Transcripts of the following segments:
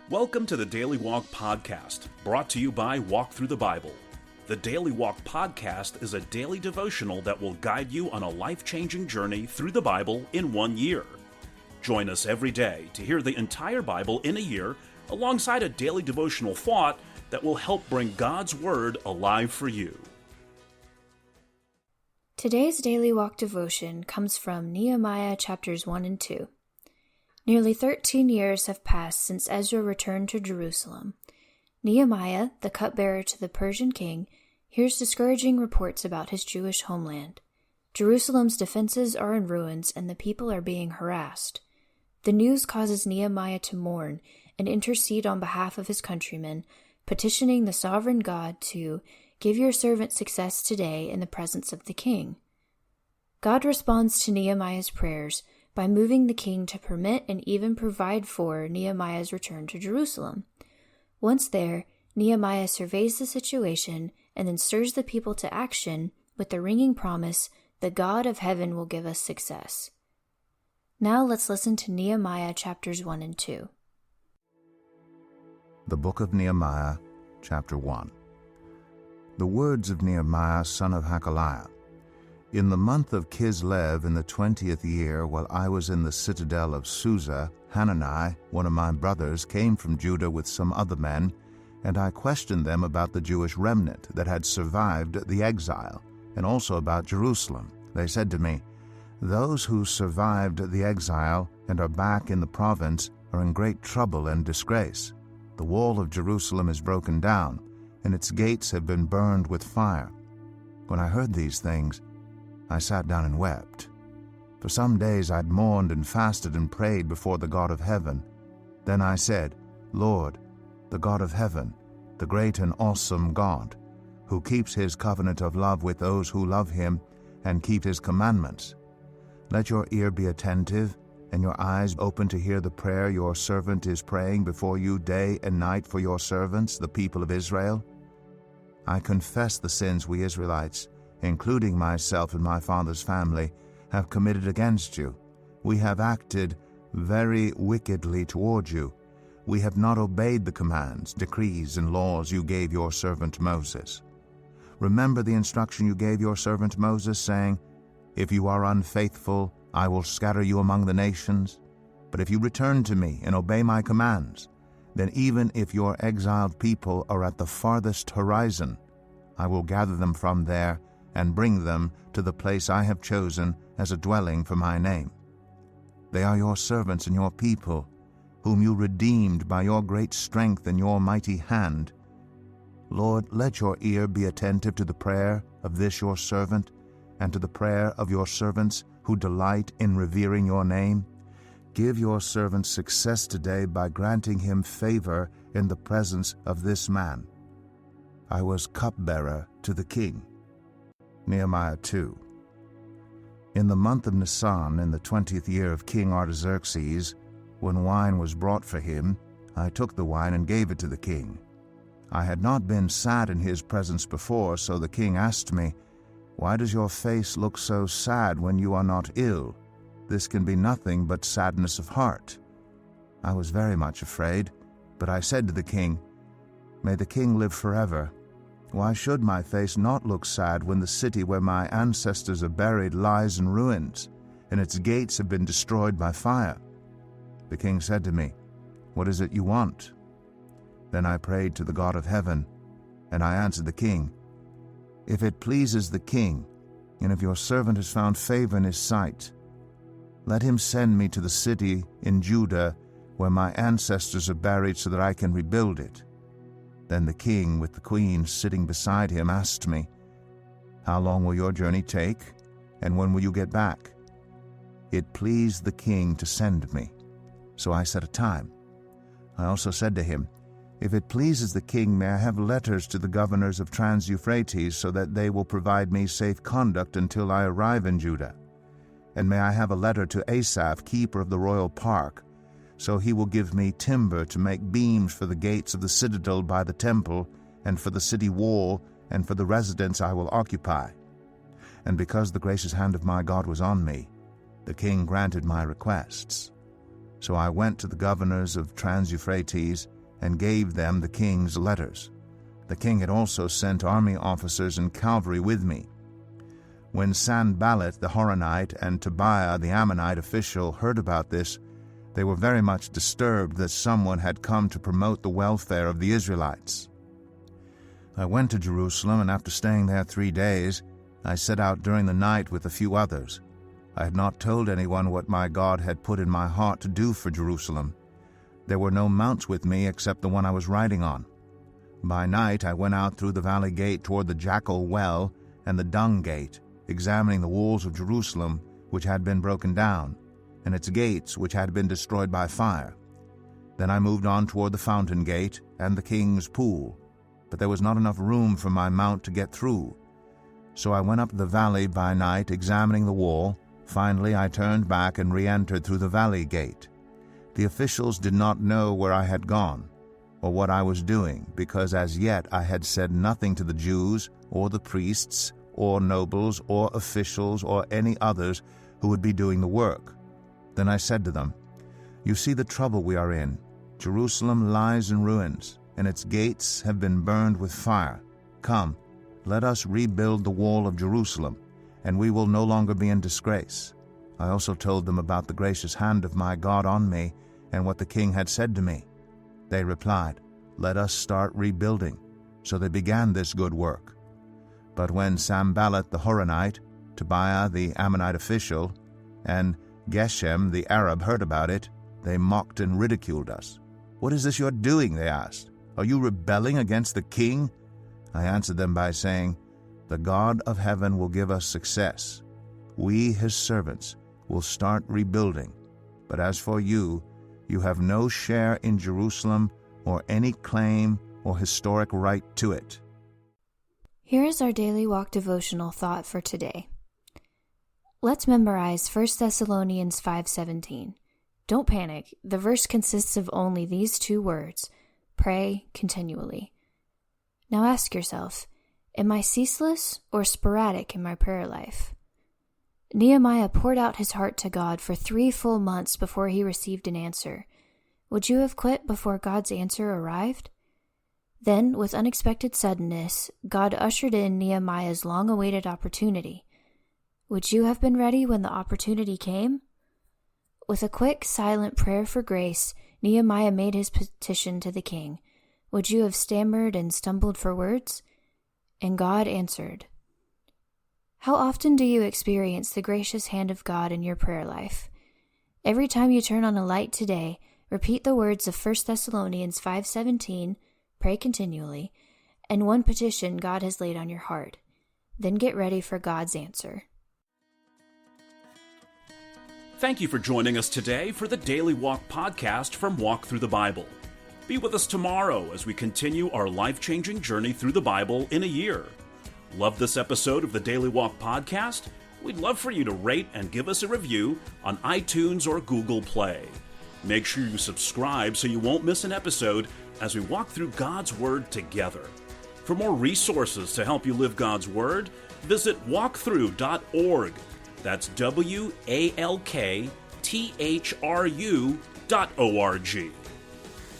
Welcome to the Daily Walk Podcast, brought to you by Walk Thru the Bible. The Daily Walk Podcast is a daily devotional that will guide you on a life-changing journey through the Bible in 1 year. Join us every day to hear the entire Bible in a year, alongside a daily devotional thought that will help bring God's Word alive for you. Today's Daily Walk devotion comes from Nehemiah chapters 1 and 2. Nearly 13 years have passed since Ezra returned to Jerusalem. Nehemiah, the cupbearer to the Persian king, hears discouraging reports about his Jewish homeland. Jerusalem's defenses are in ruins and the people are being harassed. The news causes Nehemiah to mourn and intercede on behalf of his countrymen, petitioning the sovereign God to give your servant success today in the presence of the king. God responds to Nehemiah's prayers by moving the king to permit and even provide for Nehemiah's return to Jerusalem. Once there, Nehemiah surveys the situation and then stirs the people to action with the ringing promise, "The God of heaven will give us success." Now let's listen to Nehemiah chapters 1 and 2. The Book of Nehemiah, chapter 1. The words of Nehemiah, son of Hakaliah. In the month of Kislev, in the 20th year, while I was in the citadel of Susa, Hanani, one of my brothers, came from Judah with some other men, and I questioned them about the Jewish remnant that had survived the exile, and also about Jerusalem. They said to me, "Those who survived the exile and are back in the province are in great trouble and disgrace. The wall of Jerusalem is broken down, and its gates have been burned with fire." When I heard these things, I sat down and wept. For some days I'd mourned and fasted and prayed before the God of heaven. Then I said, "Lord, the God of heaven, the great and awesome God, who keeps his covenant of love with those who love him and keep his commandments, let your ear be attentive and your eyes open to hear the prayer your servant is praying before you day and night for your servants, the people of Israel. I confess the sins we Israelites, including myself and my father's family, have committed against you. We have acted very wickedly toward you. We have not obeyed the commands, decrees, and laws you gave your servant Moses. Remember the instruction you gave your servant Moses, saying, 'If you are unfaithful, I will scatter you among the nations. But if you return to me and obey my commands, then even if your exiled people are at the farthest horizon, I will gather them from there and bring them to the place I have chosen as a dwelling for my name. They are your servants and your people, whom you redeemed by your great strength and your mighty hand. Lord, let your ear be attentive to the prayer of this your servant, and to the prayer of your servants who delight in revering your name. Give your servant success today by granting him favor in the presence of this man." I was cupbearer to the king. Nehemiah 2. In the month of Nisan, in the 20th year of King Artaxerxes, when wine was brought for him, I took the wine and gave it to the king. I had not been sad in his presence before, so the king asked me, "Why does your face look so sad when you are not ill? This can be nothing but sadness of heart." I was very much afraid, but I said to the king, "May the king live forever. Why should my face not look sad when the city where my ancestors are buried lies in ruins, and its gates have been destroyed by fire?" The king said to me, "What is it you want?" Then I prayed to the God of heaven, and I answered the king, "If it pleases the king, and if your servant has found favor in his sight, let him send me to the city in Judah where my ancestors are buried so that I can rebuild it." Then the king, with the queen sitting beside him, asked me, "How long will your journey take, and when will you get back?" It pleased the king to send me, so I set a time. I also said to him, "If it pleases the king, may I have letters to the governors of Trans-Euphrates so that they will provide me safe conduct until I arrive in Judah? And may I have a letter to Asaph, keeper of the royal park, so he will give me timber to make beams for the gates of the citadel by the temple, and for the city wall, and for the residence I will occupy." And because the gracious hand of my God was on me, the king granted my requests. So I went to the governors of Trans-Euphrates and gave them the king's letters. The king had also sent army officers and cavalry with me. When Sanballat the Horonite and Tobiah the Ammonite official heard about this, they were very much disturbed that someone had come to promote the welfare of the Israelites. I went to Jerusalem, and after staying there 3 days, I set out during the night with a few others. I had not told anyone what my God had put in my heart to do for Jerusalem. There were no mounts with me except the one I was riding on. By night I went out through the valley gate toward the Jackal Well and the Dung Gate, examining the walls of Jerusalem which had been broken down, and its gates which had been destroyed by fire. Then I moved on toward the Fountain Gate and the King's Pool, but there was not enough room for my mount to get through. So I went up the valley by night, examining the wall. Finally I turned back and re-entered through the valley gate. The officials did not know where I had gone, or what I was doing, because as yet I had said nothing to the Jews, or the priests, or nobles, or officials, or any others who would be doing the work. Then I said to them, "You see the trouble we are in. Jerusalem lies in ruins, and its gates have been burned with fire. Come, let us rebuild the wall of Jerusalem, and we will no longer be in disgrace." I also told them about the gracious hand of my God on me, and what the king had said to me. They replied, "Let us start rebuilding." So they began this good work. But when Sanballat the Horonite, Tobiah the Ammonite official, and Geshem the Arab heard about it, they mocked and ridiculed us. "What is this you are doing?" they asked. "Are you rebelling against the king?" I answered them by saying, "The God of heaven will give us success. We, his servants, will start rebuilding. But as for you, you have no share in Jerusalem or any claim or historic right to it." Here is our Daily Walk Devotional thought for today. Let's memorize 1 Thessalonians 5:17. Don't panic. The verse consists of only these 2 words: pray continually. Now ask yourself, am I ceaseless or sporadic in my prayer life? Nehemiah poured out his heart to God for 3 full months before he received an answer. Would you have quit before God's answer arrived? Then, with unexpected suddenness, God ushered in Nehemiah's long-awaited opportunity. Would you have been ready when the opportunity came? With a quick, silent prayer for grace, Nehemiah made his petition to the king. Would you have stammered and stumbled for words? And God answered. How often do you experience the gracious hand of God in your prayer life? Every time you turn on a light today, repeat the words of 1 Thessalonians 5:17, pray continually, and one petition God has laid on your heart. Then get ready for God's answer. Thank you for joining us today for the Daily Walk Podcast from Walk Thru the Bible. Be with us tomorrow as we continue our life-changing journey through the Bible in a year. Love this episode of the Daily Walk Podcast? We'd love for you to rate and give us a review on iTunes or Google Play. Make sure you subscribe so you won't miss an episode as we walk through God's Word together. For more resources to help you live God's Word, visit walkthru.org. That's WALKTHRU.org.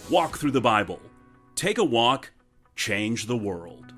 Walk through the Bible. Take a walk, change the world.